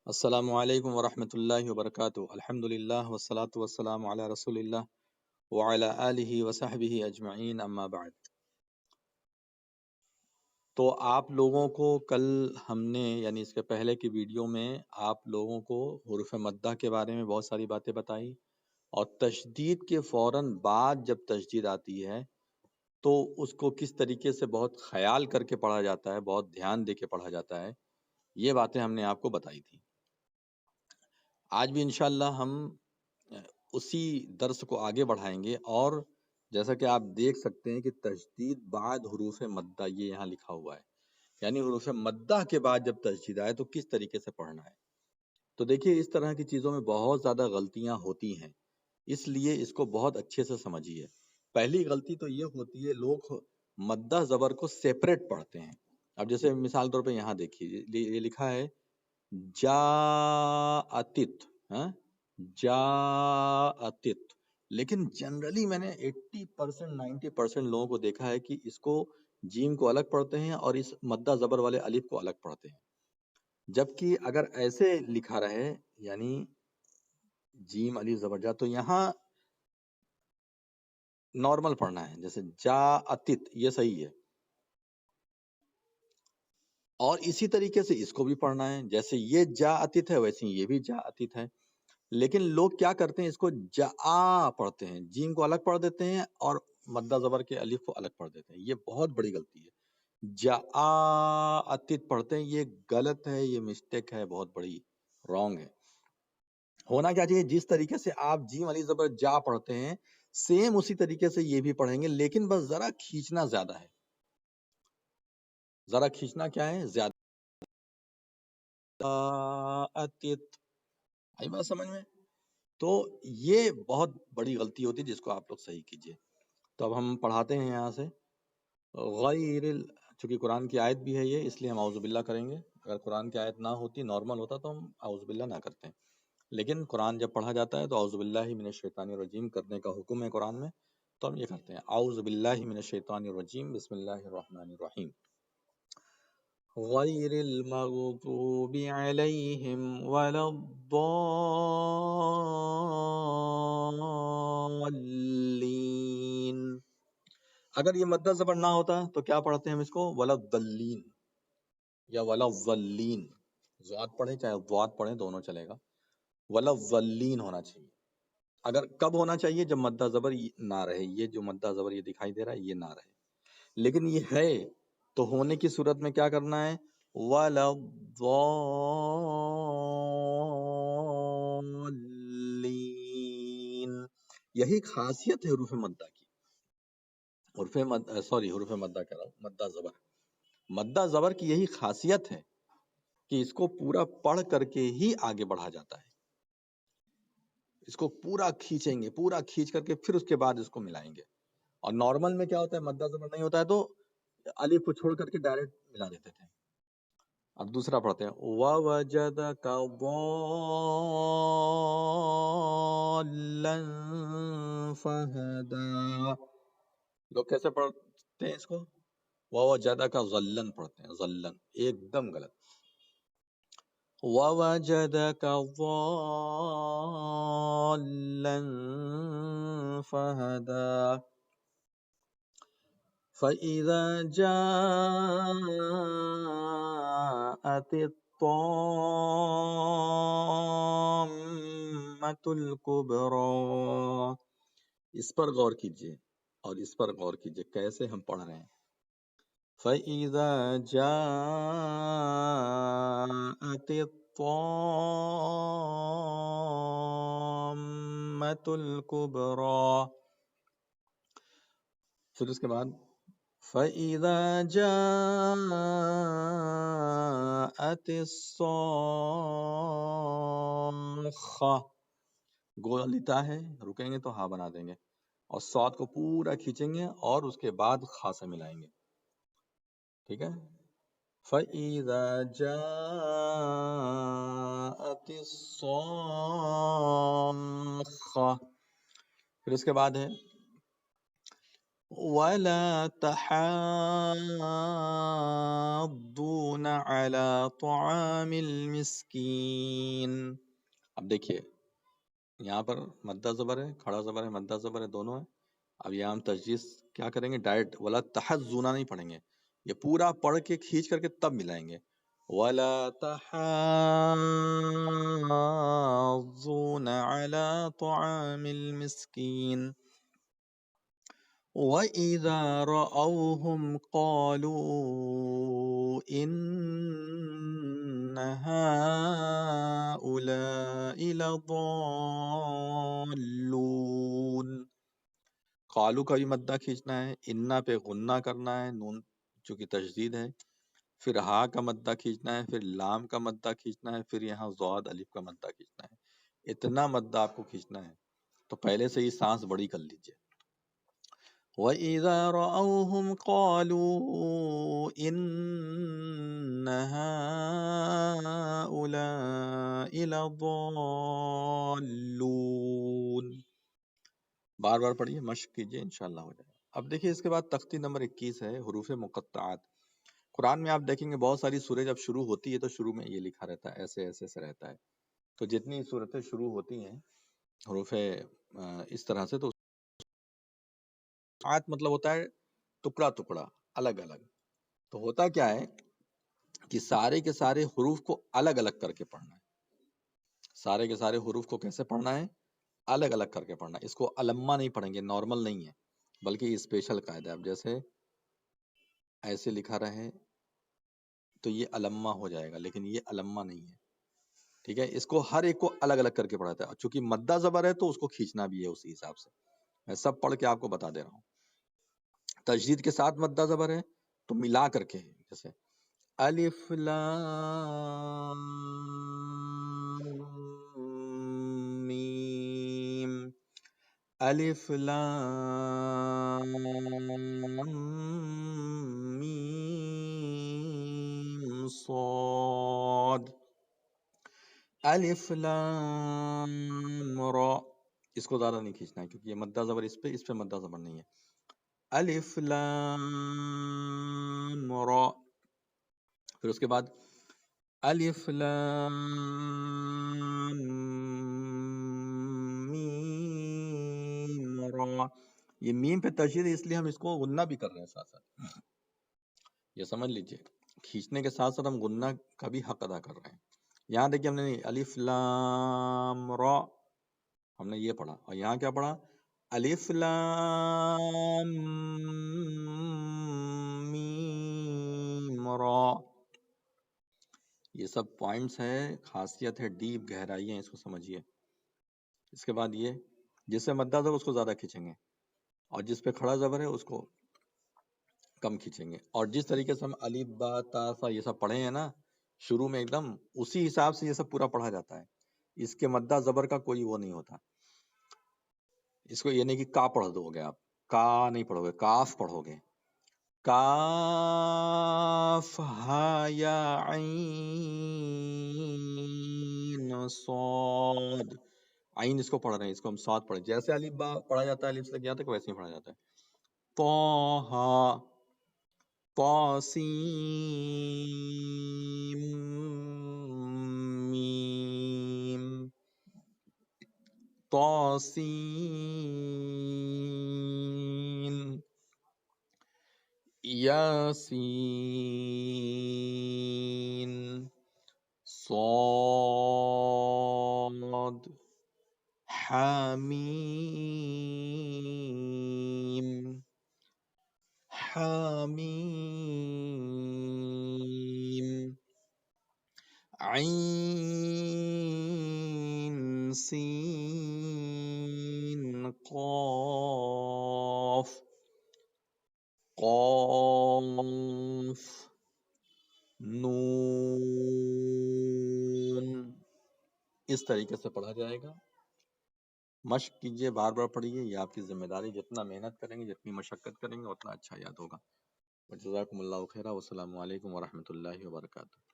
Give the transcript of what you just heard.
السلام علیکم ورحمۃ اللہ وبرکاتہ۔ الحمد للہ والصلاۃ والسلام علی رسول اللہ وعلی آلہ وصحبہ اجمعین، اما بعد۔ تو آپ لوگوں کو کل ہم نے یعنی اس کے پہلے کی ویڈیو میں آپ لوگوں کو حروف مدہ کے بارے میں بہت ساری باتیں بتائی، اور تشدید کے فوراً بعد جب تشدید آتی ہے تو اس کو کس طریقے سے بہت خیال کر کے پڑھا جاتا ہے، بہت دھیان دے کے پڑھا جاتا ہے، یہ باتیں ہم نے آپ کو بتائی تھی۔ آج بھی انشاءاللہ ہم اسی درس کو آگے بڑھائیں گے، اور جیسا کہ آپ دیکھ سکتے ہیں کہ تشدید بعد حروف مدہ یہ یہاں لکھا ہوا ہے، یعنی حروف مدہ کے بعد جب تشدید آئے تو کس طریقے سے پڑھنا ہے۔ تو دیکھیے اس طرح کی چیزوں میں بہت زیادہ غلطیاں ہوتی ہیں، اس لیے اس کو بہت اچھے سے سمجھیے۔ پہلی غلطی تو یہ ہوتی ہے، لوگ مدہ زبر کو سیپریٹ پڑھتے ہیں۔ اب جیسے مثال طور پہ یہاں دیکھیے، یہ لکھا ہے جاءتت، ہاں جاءتت، لیکن جنرلی میں نے 80% 90% لوگوں کو دیکھا ہے کہ اس کو جیم کو الگ پڑھتے ہیں اور اس مدہ زبر والے الف کو الگ پڑھتے ہیں، جبکہ اگر ایسے لکھا رہے یعنی جیم الف زبر جا، تو یہاں نارمل پڑھنا ہے، جیسے جاءتت یہ صحیح ہے، اور اسی طریقے سے اس کو بھی پڑھنا ہے، جیسے یہ جاءتت ہے ویسے یہ بھی جاءتت ہے۔ لیکن لوگ کیا کرتے ہیں، اس کو جا پڑھتے ہیں، جیم کو الگ پڑھ دیتے ہیں اور مدہ زبر کے الف کو الگ پڑھ دیتے ہیں، یہ بہت بڑی غلطی ہے۔ جاءتت پڑھتے ہیں، یہ غلط ہے، یہ مسٹیک ہے، بہت بڑی رانگ ہے۔ ہونا کیا چاہیے، جس طریقے سے آپ جیم علی زبر جا پڑھتے ہیں سیم اسی طریقے سے یہ بھی پڑھیں گے، لیکن بس ذرا کھینچنا زیادہ ہے، ذرا کھینچنا کیا ہے، زیادہ۔ جاءتت، آئی بات سمجھ میں؟ تو یہ بہت بڑی غلطی ہوتی ہے، جس کو آپ لوگ صحیح کیجئے۔ تو اب ہم پڑھاتے ہیں یہاں سے چونکہ قرآن کی آیت بھی ہے یہ، اس لیے ہم اعوذ باللہ کریں گے۔ اگر قرآن کی آیت نہ ہوتی، نارمل ہوتا، تو ہم اعوذ باللہ نہ کرتے ہیں، لیکن قرآن جب پڑھا جاتا ہے تو اعوذ باللہ من الشیطان الرجیم کرنے کا حکم ہے قرآن میں، تو ہم یہ کرتے ہیں، اعوذ باللہ من الشیطان الرجیم، بسم اللہ الرحمن الرحیم۔ غیر المغضوب علیہم ولا الضالین۔ اگر یہ مدہ زبر نہ ہوتا تو کیا پڑھتے ہیں ہم اس کو، ولا الضالین یا ولا الضالین، ضاد پڑھیں چاہے ضاد پڑھیں دونوں چلے گا، ولا الضالین ہونا چاہیے۔ اگر کب ہونا چاہیے، جب مدہ زبر نہ رہے، یہ جو مدہ زبر یہ دکھائی دے رہا ہے یہ نہ رہے، لیکن یہ ہے تو ہونے کی صورت میں کیا کرنا ہے، وَلَا الضَّالِّينَ۔ یہی خاصیت ہے حروف مدہ کی، حروف مدہ کہہ رہا ہوں، مدہ زبر، مدہ زبر کی یہی خاصیت ہے کہ اس کو پورا پڑھ کر کے ہی آگے بڑھا جاتا ہے، اس کو پورا کھینچیں گے، پورا کھینچ کر کے پھر اس کے بعد اس کو ملائیں گے۔ اور نارمل میں کیا ہوتا ہے، مدہ زبر نہیں ہوتا ہے تو الف کو چھوڑ کر کے ڈائریکٹ ملا دیتے تھے۔ اب دوسرا پڑھتے ہیں، وَوَجَدَكَ ضَالًّا فَهَدَىٰ۔ لوگ کیسے پڑھتے ہیں اس کو، وَوَجَدَكَ ضَلًّا پڑھتے ہیں، ضَلًّا ایک دم غلط۔ وَوَجَدَكَ ضَالًّا فَهَدَىٰ فَإِذَا جَاءَتِ الطَّامَّةُ الْكُبْرَىٰ۔ اس پر غور کیجئے اور اس پر غور کیجئے کیسے ہم پڑھ رہے ہیں، فَإِذَا جَاءَتِ الطَّامَّةُ الْكُبْرَىٰ، پھر اس کے بعد فَإِذَا جَاءَتِ الصَّاخَّةُ، گول لتا ہے، رکیں گے تو ہاں بنا دیں گے، اور صاد کو پورا کھینچیں گے اور اس کے بعد خا سے ملائیں گے، ٹھیک ہے۔ فَإِذَا جَاءَتِ الصَّاخَّةُ، پھر اس کے بعد ہے ولا تحاضون على طعام المسكين. اب دیکھیے یہاں پر مدہ زبر ہے، کھڑا زبر ہے، مدہ زبر ہے، دونوں ہے. اب یہاں ہم تجویز کیا کریں گے؟ ڈائریکٹ ولا تحزونا نہیں پڑھیں گے، یہ پورا پڑھ کے کھینچ کر کے تب ملائیں گے. ولا تحاضون على طعام المسكين وَإِذَا رَأَوْهُمْ قَالُوا إِنَّ هَٰؤُلَاءِ لَضَالُّونَ. قالو کا بھی مدہ کھینچنا ہے، انا پہ غنہ کرنا ہے، نون چونکہ تشدید ہے، پھر ہا کا مدہ کھینچنا ہے، پھر لام کا مدہ کھینچنا ہے، پھر یہاں ضاد الف کا مدہ کھینچنا ہے. اتنا مدہ آپ کو کھینچنا ہے تو پہلے سے ہی سانس بڑی کر لیجئے. وَإِذَا رَأَوْهُمْ قَالُوا إِنَّ هَٰؤُلَاءِ لَضَالُّونَ. بار بار پڑھیے، مشق کیجئے، انشاءاللہ ہو جائے گا. اب دیکھیے اس کے بعد تختی نمبر 21 ہے حروف مقطعات. قرآن میں آپ دیکھیں گے بہت ساری سوریں جب شروع ہوتی ہے تو شروع میں یہ لکھا رہتا ہے، ایسے ایسے سے رہتا ہے. تو جتنی صورتیں شروع ہوتی ہیں حروف اس طرح سے، تو آیت مطلب ہوتا ہے ٹکڑا ٹکڑا، الگ الگ. تو ہوتا کیا ہے کہ سارے کے سارے حروف کو الگ الگ کر کے پڑھنا ہے. سارے کے سارے حروف کو کیسے پڑھنا ہے؟ الگ الگ کر کے پڑھنا ہے. اس کو علمہ نہیں پڑھیں گے، نارمل نہیں ہے، بلکہ یہ اسپیشل قاعدہ ہے. اب جیسے ایسے لکھا رہے تو یہ علمہ ہو جائے گا، لیکن یہ علمہ نہیں ہے. ٹھیک ہے، اس کو ہر ایک کو الگ الگ کر کے پڑھاتا ہے. چونکہ مدہ زبر ہے تو اس کو کھینچنا بھی ہے اسی حساب سے. میں سب پڑھ کے آپ کو بتا دے رہا ہوں. تشدید کے ساتھ مدہ زبر ہے تو ملا کر کے، جیسے الف لام میم، الف لام میم صاد، الف لام را. اس کو زیادہ نہیں کھینچنا ہے کیونکہ یہ مدہ زبر اس پہ مدہ زبر نہیں ہے. الف لام را. پھر اس کے بعد الف لام میم را. یہ میم پہ تشدید ہے، اس لیے ہم اس کو غنہ بھی کر رہے ہیں ساتھ ساتھ. یہ سمجھ لیجئے، کھینچنے کے ساتھ ساتھ ہم غنہ کا بھی حق ادا کر رہے ہیں. یہاں دیکھیں ہم نے الف لام را ہم نے یہ پڑھا، اور یہاں کیا پڑھا؟ الف لام میم را. یہ سب پوائنٹس ہے، خاصیت ہے، ڈیپ گہرائی ہے، اس کو سمجھیے. اس کے بعد یہ جس سے مدہ زبر اس کو زیادہ کھینچیں گے، اور جس پہ کھڑا زبر ہے اس کو کم کھینچیں گے. اور جس طریقے سے ہم الف با تا سا یہ سب پڑھے ہیں نا شروع میں، ایک دم اسی حساب سے یہ سب پورا پڑھا جاتا ہے. اس کے مدہ زبر کا کوئی وہ نہیں ہوتا. اس کو یہ نہیں کہ کا پڑھ دو گے، آپ کا نہیں پڑھو گے، کاف پڑھو گے. کاف ہا یا عین صاد. عین اس کو پڑھ رہے ہیں، اس کو ہم صاد پڑھے. جیسے الف با پڑھا جاتا ہے الف سے کیا تک، ویسے ہی پڑھا جاتا ہے. طہ طاسیم میم، طاسین یاسین صاد حامیم حامیم عین سین قاف قاف نون. اس طریقے سے پڑھا جائے گا. مشق کیجئے، بار بار پڑھیے، یہ آپ کی ذمہ داری. جتنا محنت کریں گے، جتنی مشقت کریں گے، اتنا اچھا یاد ہوگا. جزاکم اللہ خیرہ. والسلام علیکم ورحمۃ اللہ وبرکاتہ.